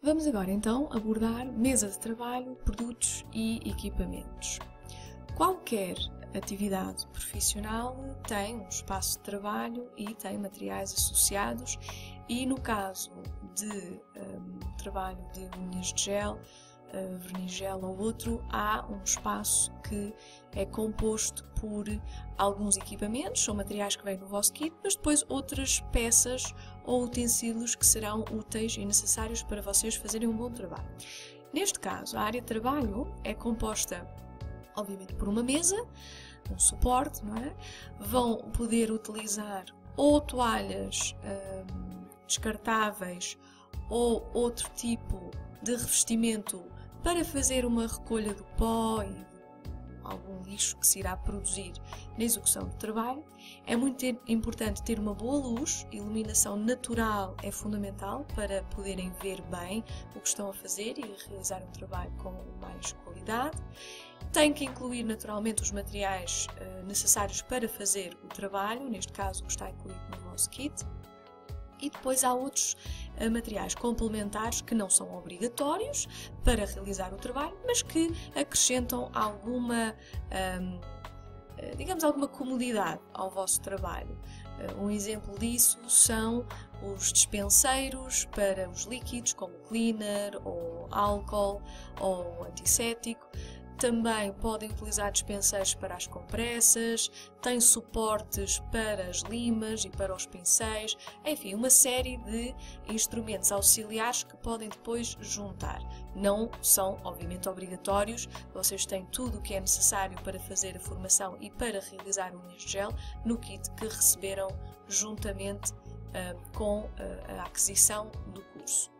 Vamos agora então abordar mesa de trabalho, produtos e equipamentos. Qualquer atividade profissional tem um espaço de trabalho e tem materiais associados e no caso de trabalho de unhas de gel, verniz gel ou outro, há um espaço que é composto por alguns equipamentos, são materiais que vêm no vosso kit, mas depois outras peças ou utensílios que serão úteis e necessários para vocês fazerem um bom trabalho. Neste caso, a área de trabalho é composta, obviamente, por uma mesa, um suporte, não é? Vão poder utilizar ou toalhas descartáveis ou outro tipo de revestimento para fazer uma recolha do pó e algum lixo que se irá produzir na execução do trabalho. É muito importante ter uma boa luz, iluminação natural é fundamental para poderem ver bem o que estão a fazer e realizar um trabalho com mais qualidade. Tem que incluir naturalmente os materiais necessários para fazer o trabalho, neste caso o que está incluído no vosso kit. E depois há outros materiais complementares que não são obrigatórios para realizar o trabalho, mas que acrescentam alguma, alguma comodidade ao vosso trabalho. Um exemplo disso são os dispenseiros para os líquidos, como cleaner, ou álcool, ou antisséptico. Também podem utilizar dispenseiros para as compressas, tem suportes para as limas e para os pincéis, enfim, uma série de instrumentos auxiliares que podem depois juntar. Não são, obviamente, obrigatórios, vocês têm tudo o que é necessário para fazer a formação e para realizar unhas de gel no kit que receberam juntamente com a aquisição do curso.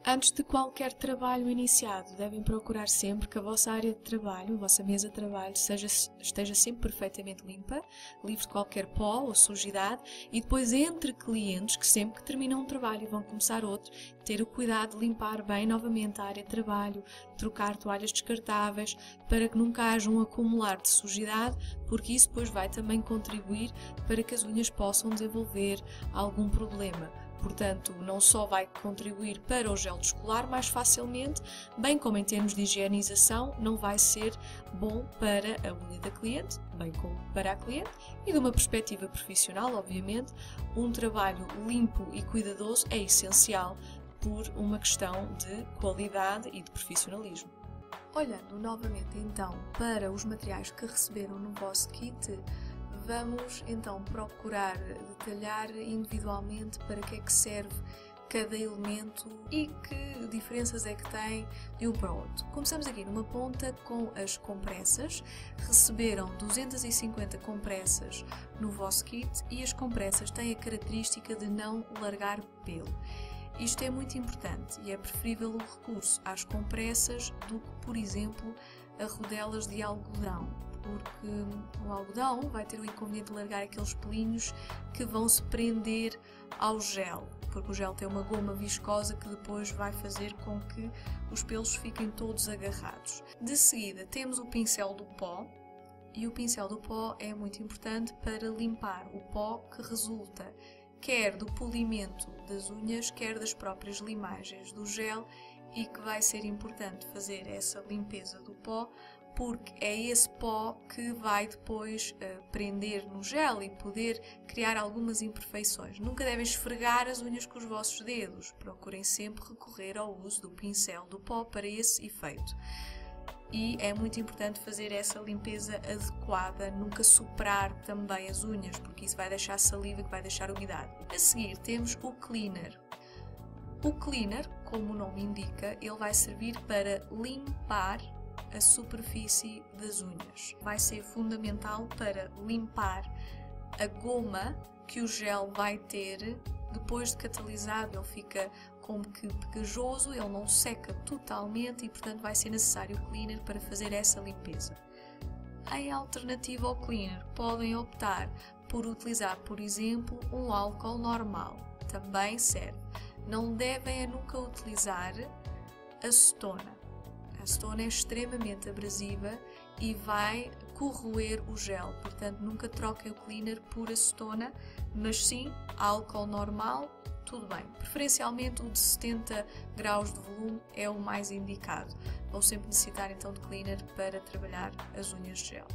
Antes de qualquer trabalho iniciado, devem procurar sempre que a vossa área de trabalho, a vossa mesa de trabalho, esteja sempre perfeitamente limpa, livre de qualquer pó ou sujidade, e depois entre clientes, que sempre que terminam um trabalho e vão começar outro, ter o cuidado de limpar bem novamente a área de trabalho, trocar toalhas descartáveis, para que nunca haja um acumular de sujidade, porque isso depois vai também contribuir para que as unhas possam desenvolver algum problema. Portanto, não só vai contribuir para o gel descolar mais facilmente, bem como em termos de higienização, não vai ser bom para a unha da cliente, bem como para a cliente, e de uma perspectiva profissional, obviamente, um trabalho limpo e cuidadoso é essencial por uma questão de qualidade e de profissionalismo. Olhando novamente então para os materiais que receberam no vosso kit, vamos então procurar detalhar individualmente para que é que serve cada elemento e que diferenças é que tem de um para o outro. Começamos aqui numa ponta com as compressas. Receberam 250 compressas no vosso kit e as compressas têm a característica de não largar pelo. Isto é muito importante e é preferível o recurso às compressas do que, por exemplo, a rodelas de algodão, porque o algodão vai ter o inconveniente de largar aqueles pelinhos que vão se prender ao gel, porque o gel tem uma goma viscosa que depois vai fazer com que os pelos fiquem todos agarrados. De seguida temos o pincel do pó, e o pincel do pó é muito importante para limpar o pó que resulta quer do polimento das unhas, quer das próprias limagens do gel, e que vai ser importante fazer essa limpeza do pó, porque é esse pó que vai depois prender no gel e poder criar algumas imperfeições. Nunca devem esfregar as unhas com os vossos dedos, procurem sempre recorrer ao uso do pincel do pó para esse efeito. E é muito importante fazer essa limpeza adequada, nunca soprar também as unhas, porque isso vai deixar saliva, que vai deixar umidade. A seguir temos o cleaner. O cleaner, como o nome indica, ele vai servir para limpar a superfície das unhas. Vai ser fundamental para limpar a goma que o gel vai ter depois de catalisado. Ele fica como que pegajoso, ele não seca totalmente e, portanto, vai ser necessário o cleaner para fazer essa limpeza. Em alternativa ao cleaner, podem optar por utilizar, por exemplo, um álcool normal. Também serve. Não devem nunca utilizar acetona. A acetona é extremamente abrasiva e vai corroer o gel, portanto nunca troquem o cleaner por acetona, mas sim álcool normal, tudo bem. Preferencialmente o de 70 graus de volume é o mais indicado. Vão sempre necessitar então de cleaner para trabalhar as unhas de gel.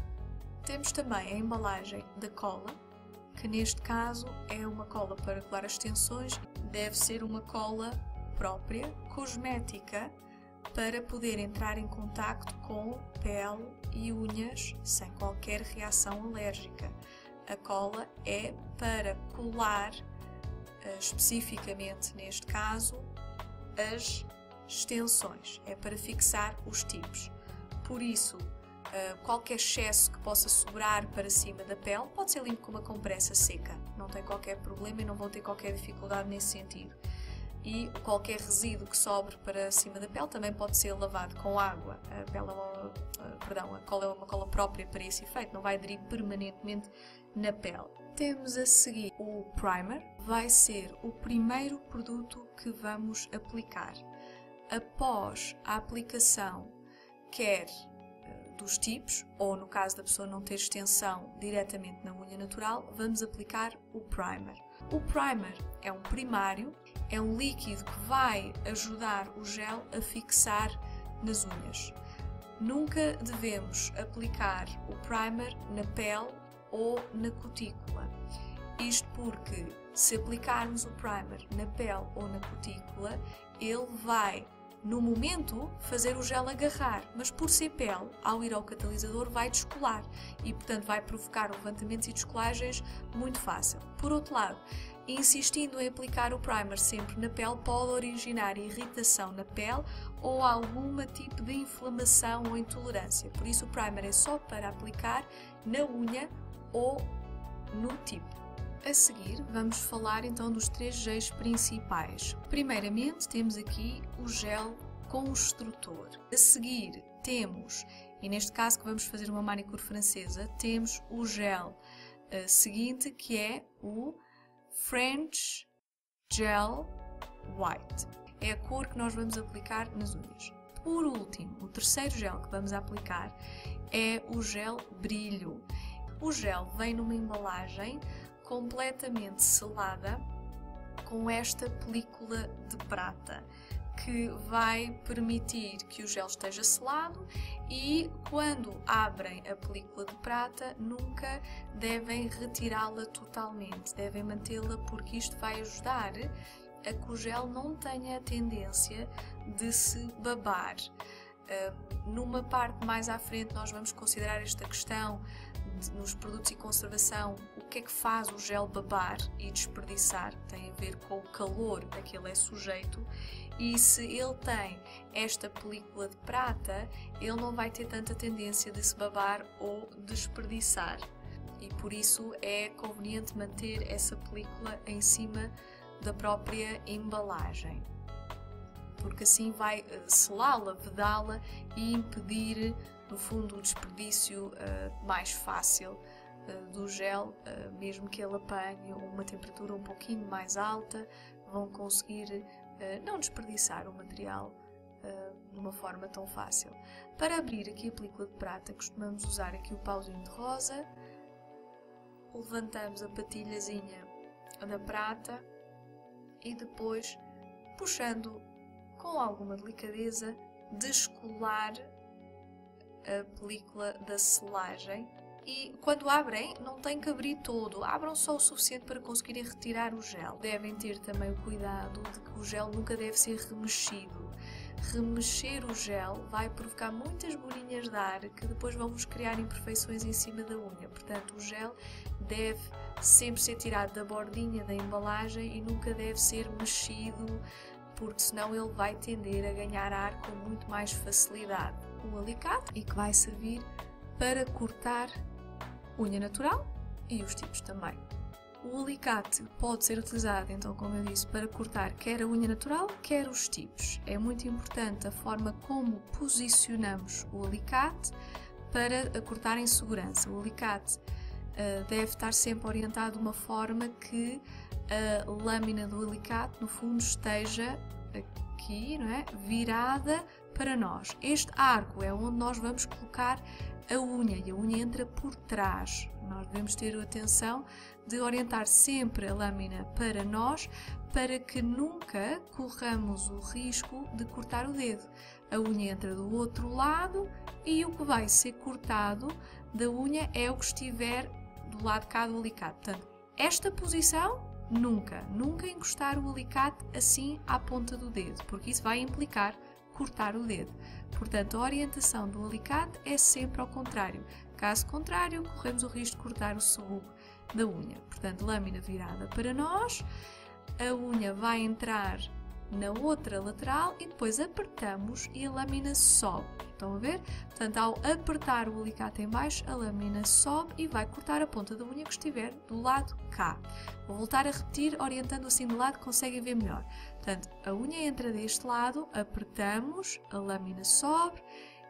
Temos também a embalagem da cola, que neste caso é uma cola para colar as extensões. Deve ser uma cola própria, cosmética, para poder entrar em contacto com pele e unhas sem qualquer reação alérgica. A cola é para colar, especificamente neste caso, as extensões, é para fixar os tipos. Por isso, qualquer excesso que possa sobrar para cima da pele pode ser limpo com uma compressa seca, não tem qualquer problema e não vão ter qualquer dificuldade nesse sentido. E qualquer resíduo que sobre para cima da pele também pode ser lavado com água. A cola é uma cola própria para esse efeito, não vai aderir permanentemente na pele. Temos a seguir o primer, vai ser o primeiro produto que vamos aplicar. Após a aplicação, quer dos tipos, ou no caso da pessoa não ter extensão diretamente na unha natural, vamos aplicar o primer. O primer é um primário, é um líquido que vai ajudar o gel a fixar nas unhas. Nunca devemos aplicar o primer na pele ou na cutícula. Isto porque, se aplicarmos o primer na pele ou na cutícula, ele vai, no momento, fazer o gel agarrar, mas por ser pele, ao ir ao catalisador, vai descolar e, portanto, vai provocar levantamentos e descolagens muito fácil. Por outro lado, insistindo em aplicar o primer sempre na pele, pode originar irritação na pele ou algum tipo de inflamação ou intolerância. Por isso, o primer é só para aplicar na unha ou no tipo. A seguir, vamos falar então dos 3 géis principais. Primeiramente, temos aqui o gel construtor. A seguir, temos, e neste caso que vamos fazer uma manicure francesa, temos o gel seguinte, que é o French Gel White. É a cor que nós vamos aplicar nas unhas. Por último, o terceiro gel que vamos aplicar é o gel brilho. O gel vem numa embalagem completamente selada com esta película de prata, que vai permitir que o gel esteja selado, e quando abrem a película de prata nunca devem retirá-la totalmente, devem mantê-la, porque isto vai ajudar a que o gel não tenha a tendência de se babar. Numa parte mais à frente nós vamos considerar esta questão nos produtos e conservação, o que é que faz o gel babar e desperdiçar, tem a ver com o calor a que ele é sujeito, e se ele tem esta película de prata, ele não vai ter tanta tendência de se babar ou desperdiçar, e por isso é conveniente manter essa película em cima da própria embalagem, porque assim vai selá-la, vedá-la e impedir, no fundo, o desperdício mais fácil do gel. Mesmo que ele apanhe uma temperatura um pouquinho mais alta, vão conseguir não desperdiçar o material de uma forma tão fácil. Para abrir aqui a película de prata, costumamos usar aqui o pauzinho de rosa, levantamos a patilhazinha da prata e depois, puxando com alguma delicadeza, descolar a película da selagem. E quando abrem, não tem que abrir todo, abram só o suficiente para conseguirem retirar o gel. Devem ter também o cuidado de que o gel nunca deve ser remexido. Remexer o gel vai provocar muitas bolinhas de ar que depois vão-vos criar imperfeições em cima da unha. Portanto, o gel deve sempre ser tirado da bordinha da embalagem e nunca deve ser mexido, porque senão ele vai tender a ganhar ar com muito mais facilidade. Um alicate, e que vai servir para cortar unha natural e os tipos também. O alicate pode ser utilizado, então, como eu disse, para cortar quer a unha natural, quer os tipos. É muito importante a forma como posicionamos o alicate para cortar em segurança. O alicate deve estar sempre orientado de uma forma que a lâmina do alicate, no fundo, esteja, aqui, não é? Virada para nós. Este arco é onde nós vamos colocar a unha e a unha entra por trás. Nós devemos ter a atenção de orientar sempre a lâmina para nós para que nunca corramos o risco de cortar o dedo. A unha entra do outro lado e o que vai ser cortado da unha é o que estiver do lado cá do alicate. Portanto, esta posição, nunca encostar o alicate assim à ponta do dedo, porque isso vai implicar cortar o dedo. Portanto, a orientação do alicate é sempre ao contrário. Caso contrário, corremos o risco de cortar o sugo da unha. Portanto, lâmina virada para nós, a unha vai entrar na outra lateral e depois apertamos e a lâmina sobe. Estão a ver? Portanto, ao apertar o alicate em baixo, a lâmina sobe e vai cortar a ponta da unha que estiver do lado cá. Vou voltar a repetir, orientando assim de lado, conseguem ver melhor. Portanto, a unha entra deste lado, apertamos, a lâmina sobe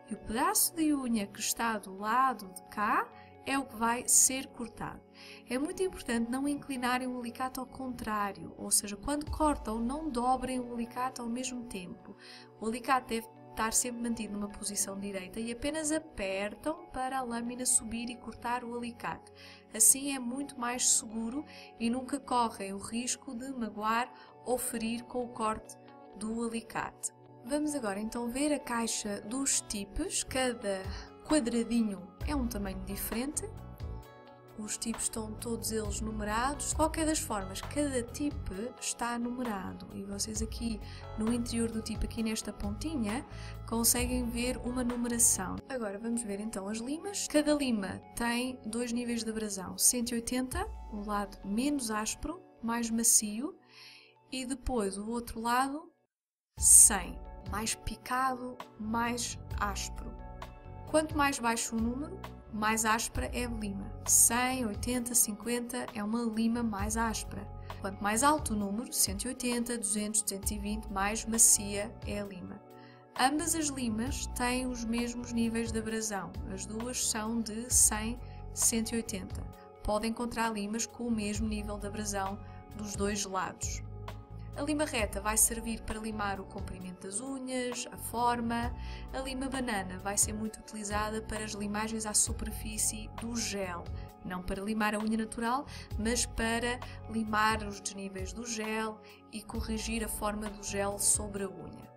e o pedaço de unha que está do lado de cá é o que vai ser cortado. É muito importante não inclinarem o alicate ao contrário, ou seja, quando cortam, não dobrem o alicate ao mesmo tempo. O alicate deve estar sempre mantido numa posição direita e apenas apertam para a lâmina subir e cortar o alicate. Assim é muito mais seguro e nunca correm o risco de magoar ou ferir com o corte do alicate. Vamos agora então ver a caixa dos tipos. Cada quadradinho é um tamanho diferente. Os tipos estão todos eles numerados. De qualquer das formas, cada tipo está numerado. E vocês aqui no interior do tipo, aqui nesta pontinha, conseguem ver uma numeração. Agora vamos ver então as limas. Cada lima tem dois níveis de abrasão. 180, o lado menos áspero, mais macio. E depois o outro lado, 100, mais picado, mais áspero. Quanto mais baixo o número, mais áspera é a lima. 100, 80, 50 é uma lima mais áspera. Quanto mais alto o número, 180, 200, 220, mais macia é a lima. Ambas as limas têm os mesmos níveis de abrasão. As duas são de 100, 180. Pode encontrar limas com o mesmo nível de abrasão dos dois lados. A lima reta vai servir para limar o comprimento das unhas, a forma. A lima banana vai ser muito utilizada para as limagens à superfície do gel. Não para limar a unha natural, mas para limar os desníveis do gel e corrigir a forma do gel sobre a unha.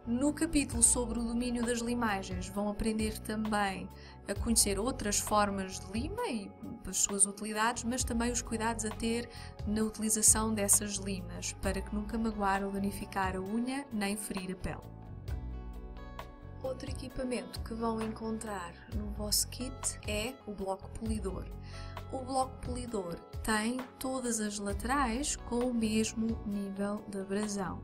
No capítulo sobre o domínio das limagens vão aprender também a conhecer outras formas de lima e as suas utilidades, mas também os cuidados a ter na utilização dessas limas, para que nunca magoar ou danificar a unha nem ferir a pele. Outro equipamento que vão encontrar no vosso kit é o bloco polidor. O bloco polidor tem todas as laterais com o mesmo nível de abrasão.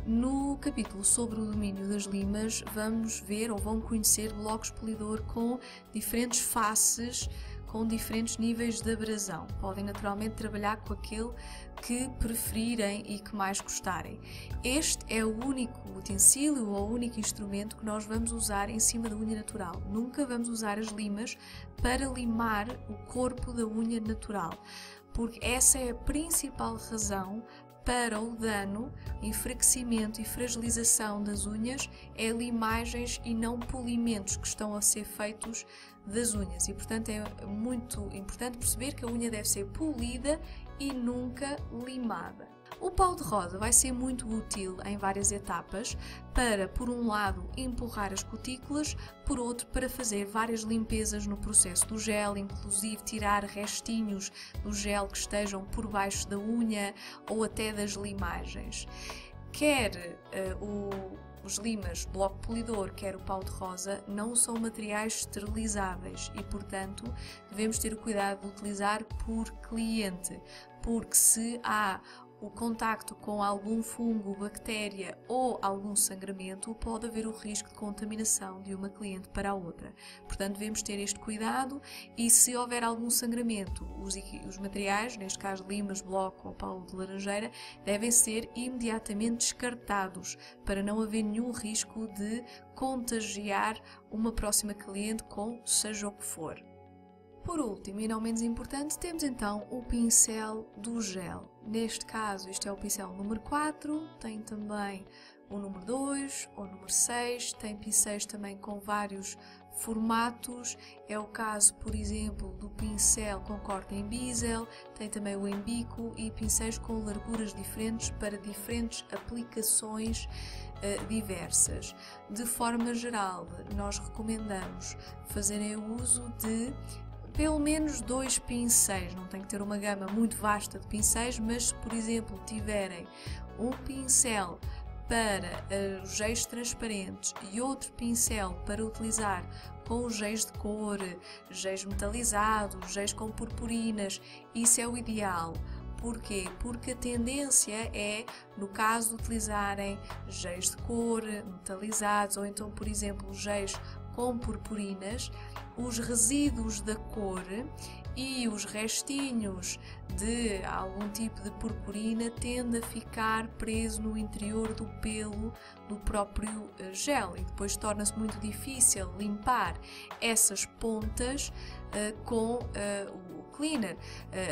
No capítulo sobre o domínio das limas, vamos ver ou vão conhecer blocos polidor com diferentes faces, com diferentes níveis de abrasão. Podem naturalmente trabalhar com aquele que preferirem e que mais gostarem. Este é o único utensílio ou o único instrumento que nós vamos usar em cima da unha natural. Nunca vamos usar as limas para limar o corpo da unha natural, porque essa é a principal razão para o dano, enfraquecimento e fragilização das unhas, é limagens e não polimentos que estão a ser feitos das unhas. E portanto é muito importante perceber que a unha deve ser polida e nunca limada. O pau de rosa vai ser muito útil em várias etapas para, por um lado, empurrar as cutículas, por outro, para fazer várias limpezas no processo do gel, inclusive tirar restinhos do gel que estejam por baixo da unha ou até das limagens. Quer os limas bloco polidor, quer o pau de rosa, não são materiais esterilizáveis e, portanto, devemos ter o cuidado de utilizar por cliente, porque se há o contacto com algum fungo, bactéria ou algum sangramento, pode haver o risco de contaminação de uma cliente para a outra. Portanto, devemos ter este cuidado e, se houver algum sangramento, os materiais, neste caso limas, bloco ou pau de laranjeira, devem ser imediatamente descartados para não haver nenhum risco de contagiar uma próxima cliente com seja o que for. Por último, e não menos importante, temos então o pincel do gel. Neste caso, este é o pincel número 4, tem também o número 2 ou o número 6, tem pincéis também com vários formatos, é o caso, por exemplo, do pincel com corte em bisel, tem também o embico e pincéis com larguras diferentes para diferentes aplicações diversas. De forma geral, nós recomendamos fazerem uso de pelo menos 2 pincéis, não tem que ter uma gama muito vasta de pincéis, mas se, por exemplo, tiverem um pincel para os géis transparentes e outro pincel para utilizar com os géis de cor, géis metalizados, géis com purpurinas, isso é o ideal. Porquê? Porque a tendência é, no caso de utilizarem géis de cor, metalizados ou então, por exemplo, géis com purpurinas, os resíduos da cor e os restinhos de algum tipo de purpurina tende a ficar preso no interior do pelo do próprio gel e depois torna-se muito difícil limpar essas pontas com o cleaner.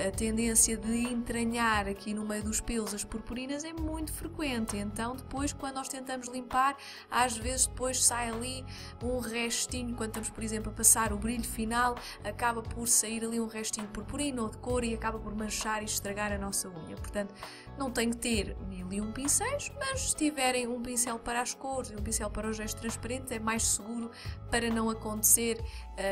A tendência de entranhar aqui no meio dos pelos as purpurinas é muito frequente, então depois quando nós tentamos limpar, às vezes depois sai ali um restinho, quando estamos, por exemplo, a passar o brilho final, acaba por sair ali um restinho de purpurina ou de cor e acaba por manchar e estragar a nossa unha. Portanto, não tem que ter 1001 pincéis, mas se tiverem um pincel para as cores e um pincel para os gestos transparentes, é mais seguro para não acontecer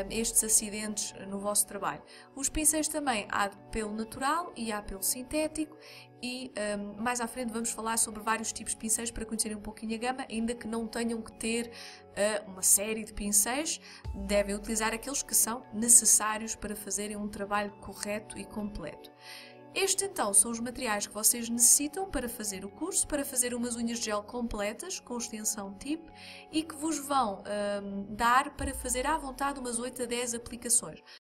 estes acidentes no vosso trabalho. Os pincéis também há de pelo natural e há pelo sintético e mais à frente vamos falar sobre vários tipos de pincéis para conhecerem um pouquinho a gama, ainda que não tenham que ter uma série de pincéis, devem utilizar aqueles que são necessários para fazerem um trabalho correto e completo. Estes então são os materiais que vocês necessitam para fazer o curso, para fazer umas unhas de gel completas com extensão tip e que vos vão dar para fazer à vontade umas 8 a 10 aplicações.